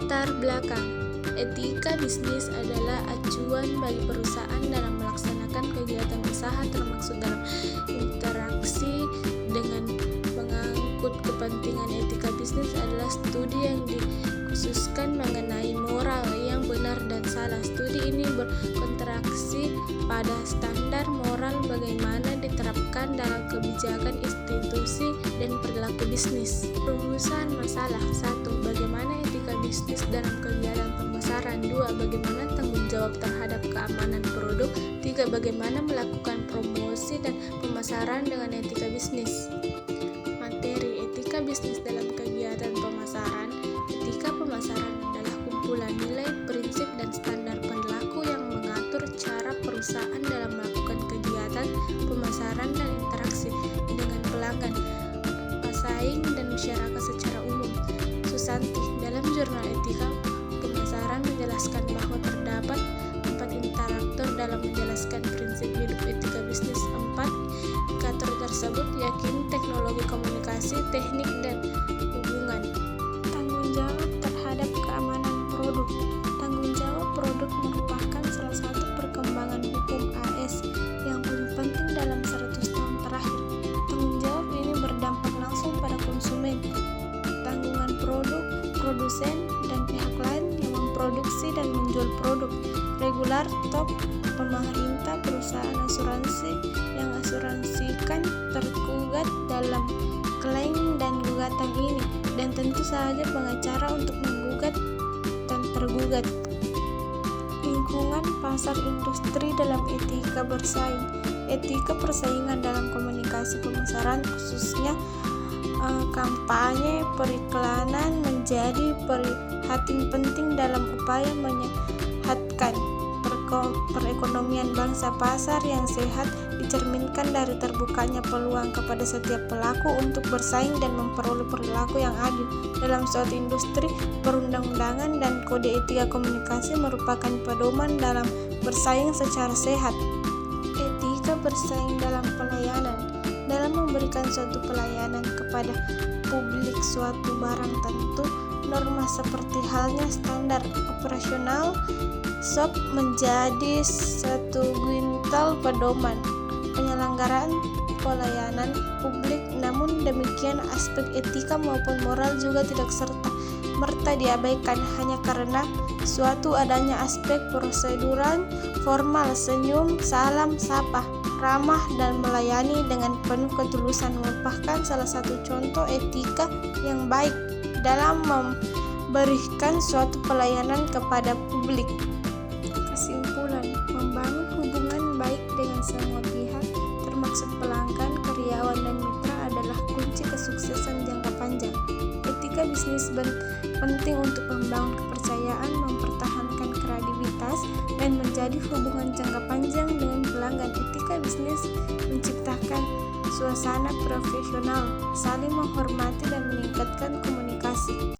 Latar belakang. Etika bisnis adalah acuan bagi perusahaan dalam melaksanakan kegiatan usaha, termasuk dalam interaksi dengan mengangkut kepentingan. Etika bisnis adalah studi yang dikhususkan mengenai moral yang benar dan salah. Studi ini berkonsentrasi pada standar moral bagaimana diterapkan dalam kebijakan institusi dan perilaku bisnis. Rumusan masalah. 1. Bagaimana etika bisnis dalam kegiatan pemasaran. 2. Bagaimana tanggung jawab terhadap keamanan produk. 3. Bagaimana melakukan promosi dan pemasaran dengan etika bisnis. Materi. Etika bisnis dalam kegiatan pemasaran. Etika pemasaran adalah kumpulan nilai, prinsip, dan standar perilaku yang mengatur cara perusahaan dalam melakukan kegiatan pemasaran dan interaksi dengan pelanggan, pesaing, dan masyarakat secara umum. Susanti, dalam jurnal Etika Pemasaran menjelaskan bahwa terdapat 4 interaktor dalam menjelaskan prinsip hidup etika bisnis. 4 indikator tersebut yakni teknologi komunikasi, teknik, dan hubungan. Tanggung jawab terhadap keamanan produk. Tanggung jawab produk merupakan salah satu perkembangan hukum AS yang paling penting dalam 100 tahun terakhir. Tanggung jawab ini berdampak langsung pada konsumen, tanggungan produk, produsen, dan pihak lain yang memproduksi dan menjual produk. Regulator, pemerintah, perusahaan asuransi yang asuransikan tergugat dalam klaim dan gugatan ini, dan tentu saja pengacara untuk menggugat dan tergugat. Lingkungan pasar industri dalam etika bersaing. Etika persaingan dalam komunikasi pemasaran, khususnya kampanye periklanan, menjadi perhatian penting dalam upaya menyehatkan perekonomian bangsa. Pasar yang sehat dicerminkan dari terbukanya peluang kepada setiap pelaku untuk bersaing dan memperoleh perilaku yang adil. Dalam suatu industri, perundang-undangan dan kode etika komunikasi merupakan pedoman dalam bersaing secara sehat. Etika bersaing dalam pelayanan. Dalam memberikan suatu pelayanan kepada publik suatu barang tentu, norma seperti halnya standar operasional SOP menjadi satu guintal pedoman penyelenggaraan pelayanan publik. Namun demikian, aspek etika maupun moral juga tidak serta-merta diabaikan hanya karena suatu adanya aspek prosedural formal. Senyum, salam, sapa, ramah, dan melayani dengan penuh ketulusan merupakan salah satu contoh etika yang baik dalam memberikan suatu pelayanan kepada publik. Kesimpulan, membangun hubungan baik dengan semua pihak, termasuk pelanggan, karyawan, dan mitra adalah kunci kesuksesan jangka panjang. Etika bisnis penting untuk membangun kepercayaan, mempertahankan kredibilitas, dan menjadi hubungan jangka panjang dengan pelanggan. Etika bisnis menciptakan suasana profesional, saling menghormati, dan meningkatkan komunikasi.